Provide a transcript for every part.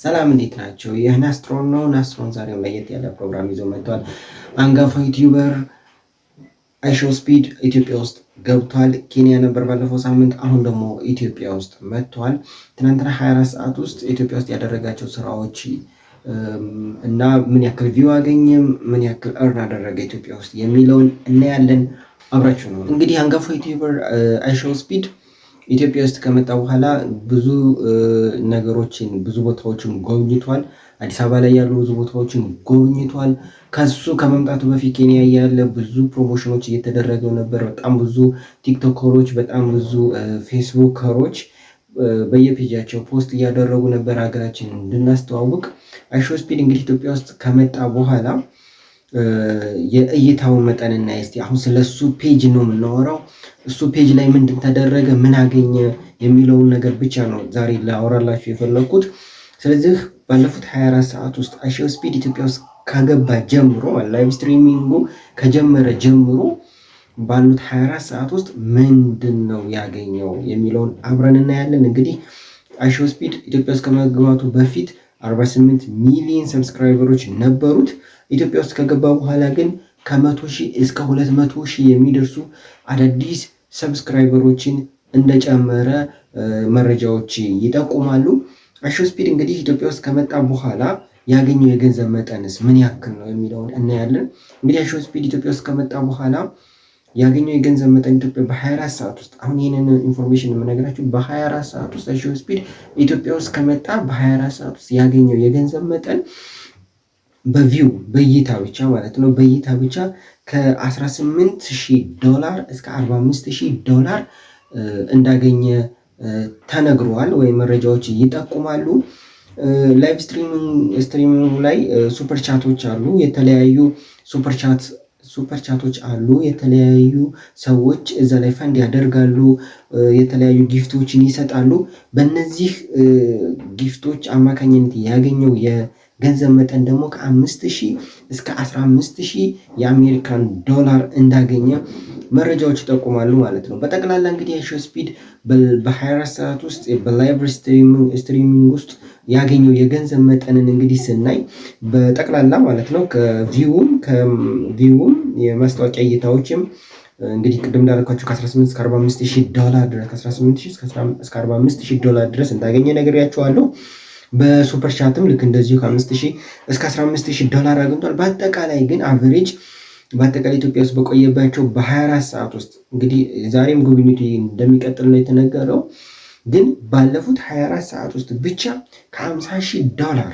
ሰላም እንዴት ናቸው? ይህ ናስትሮን ነው። ናስትሮን ዛሬም ለየት ያለ ፕሮግራም ይዞ መጥቷል። አንጋፋ ዩቲዩበር አይሾስፒድ ኢትዮጵያ ውስጥ ገብቷል። ኬንያ ነበር ባለፈው ሳምንት፣ አሁን ደግሞ ኢትዮጵያ ውስጥ መጥቷል። ትናንትና 24 ሰዓት ውስጥ ኢትዮጵያ ውስጥ ያደረጋቸው ስራዎች እና ምን ያክል ቪው አገኘም፣ ምን ያክል እርን አደረገ ኢትዮጵያ ውስጥ የሚለውን እናያለን። አብራችሁ ነው እንግዲህ አንጋፋ ዩቲዩበር አይሾስፒድ ኢትዮጵያ ውስጥ ከመጣ በኋላ ብዙ ነገሮችን ብዙ ቦታዎችን ጎብኝቷል። አዲስ አበባ ላይ ያሉ ብዙ ቦታዎችን ጎብኝቷል። ከሱ ከመምጣቱ በፊት ኬንያ ያለ ብዙ ፕሮሞሽኖች እየተደረገው ነበር። በጣም ብዙ ቲክቶከሮች፣ በጣም ብዙ ፌስቡከሮች በየፔጃቸው ፖስት እያደረጉ ነበር ሀገራችንን እንድናስተዋውቅ። አይሾስፒድ እንግዲህ ኢትዮጵያ ውስጥ ከመጣ በኋላ የእይታውን መጠን እና እስቲ አሁን ስለሱ ፔጅ ነው የምናወራው። እሱ ፔጅ ላይ ምንድን ተደረገ፣ ምን አገኘ የሚለውን ነገር ብቻ ነው ዛሬ ላወራላችሁ የፈለኩት። ስለዚህ ባለፉት 24 ሰዓት ውስጥ አይሾስፒድ ኢትዮጵያ ውስጥ ከገባ ጀምሮ ላይቭ ስትሪሚንጉ ከጀመረ ጀምሮ ባሉት 24 ሰዓት ውስጥ ምንድን ነው ያገኘው የሚለውን አብረን እናያለን። እንግዲህ አይሾስፒድ ኢትዮጵያ ውስጥ ከመግባቱ በፊት 48 ሚሊዮን ሰብስክራይበሮች ነበሩት። ኢትዮጵያ ውስጥ ከገባ በኋላ ግን ከ100,000 እስከ 200,000 የሚደርሱ አዳዲስ ሰብስክራይበሮችን እንደጨመረ መረጃዎች ይጠቁማሉ። አይሾስፒድ እንግዲህ ኢትዮጵያ ውስጥ ከመጣ በኋላ ያገኘው የገንዘብ መጠንስ ምን ያክል ነው የሚለውን እናያለን። እንግዲህ አይሾስፒድ ኢትዮጵያ ውስጥ ከመጣ በኋላ ያገኘው የገንዘብ መጠን ኢትዮጵያ በ24 ሰዓት ውስጥ አሁን ይህንን ኢንፎርሜሽን የምነግራችሁ በ24 ሰዓት ውስጥ አይሾስፒድ ኢትዮጵያ ውስጥ ከመጣ በ24 ሰዓት ውስጥ ያገኘው የገንዘብ መጠን በቪው በእይታ ብቻ ማለት ነው፣ በእይታ ብቻ ከ$18,000 እስከ $45,000 እንዳገኘ ተነግሯል ወይም መረጃዎች ይጠቁማሉ። ላይቭ ስትሪሚንግ ላይ ሱፐር ቻቶች አሉ፣ የተለያዩ ሱፐር ቻቶች አሉ። የተለያዩ ሰዎች እዛ ላይ ፈንድ ያደርጋሉ፣ የተለያዩ ጊፍቶችን ይሰጣሉ። በእነዚህ ጊፍቶች አማካኝነት ያገኘው የገንዘብ መጠን ደግሞ ከ5,000 እስከ 15,000 የአሜሪካን ዶላር እንዳገኘ መረጃዎች ይጠቁማሉ ማለት ነው። በጠቅላላ እንግዲህ አይሾስፒድ በ24 ሰዓት ውስጥ በላይቭ ስትሪሚንግ ውስጥ ያገኘው የገንዘብ መጠንን እንግዲህ ስናይ በጠቅላላ ማለት ነው ከቪውም የማስታወቂያ እይታዎችም እንግዲህ ቅድም እንዳልኳቸው ከ18 እስከ 45,000 ዶላር ድረስ ከ18,000 እስከ 45,000 ዶላር ድረስ እንዳገኘ ነግሬያቸዋለሁ። በሱፐር ቻትም ልክ እንደዚሁ ከ5,000 እስከ 15,000 ዶላር አግኝቷል። በአጠቃላይ ግን አቨሬጅ በአጠቃላይ ኢትዮጵያ ውስጥ በቆየባቸው በ24 ሰዓት ውስጥ እንግዲህ ዛሬም ጉብኝቱ እንደሚቀጥል ነው የተነገረው። ግን ባለፉት 24 ሰዓት ውስጥ ብቻ ከ50,000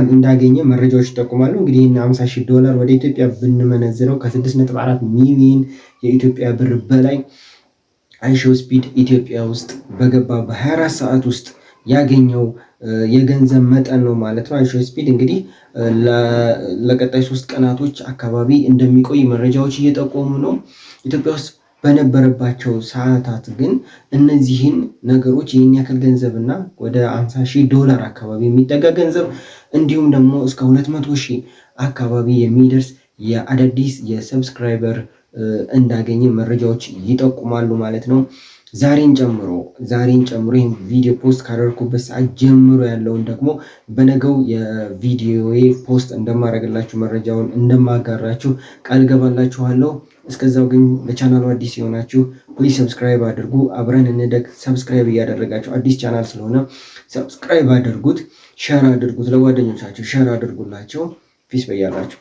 እንዳገኘ መረጃዎች ይጠቁማሉ። እንግዲህ ይህን $50,000 ወደ ኢትዮጵያ ብንመነዝረው ከ6.4 ሚሊዮን የኢትዮጵያ ብር በላይ አይሾስፒድ ኢትዮጵያ ውስጥ በገባ በ24 ሰዓት ውስጥ ያገኘው የገንዘብ መጠን ነው ማለት ነው። አይሾስፒድ እንግዲህ ለቀጣይ 3 ቀናቶች አካባቢ እንደሚቆይ መረጃዎች እየጠቆሙ ነው። ኢትዮጵያ ውስጥ በነበረባቸው ሰዓታት ግን እነዚህን ነገሮች ይህን ያክል ገንዘብና ወደ $50,000 አካባቢ የሚጠጋ ገንዘብ እንዲሁም ደግሞ እስከ 200,000 አካባቢ የሚደርስ የአዳዲስ የሰብስክራይበር እንዳገኘ መረጃዎች ይጠቁማሉ ማለት ነው። ዛሬን ጨምሮ ይህን ቪዲዮ ፖስት ካደረኩበት ሰዓት ጀምሮ ያለውን ደግሞ በነገው የቪዲዮዬ ፖስት እንደማደርግላችሁ መረጃውን እንደማጋራችሁ ቃል ገባላችኋለሁ። እስከዛው ግን ለቻናሉ አዲስ የሆናችሁ ፕሊዝ ሰብስክራይብ አድርጉ፣ አብረን እንደግ። ሰብስክራይብ እያደረጋችሁ አዲስ ቻናል ስለሆነ ሰብስክራይብ አድርጉት፣ ሼር አድርጉት፣ ለጓደኞቻችሁ ሼር አድርጉላቸው። ፒስ በያላችሁ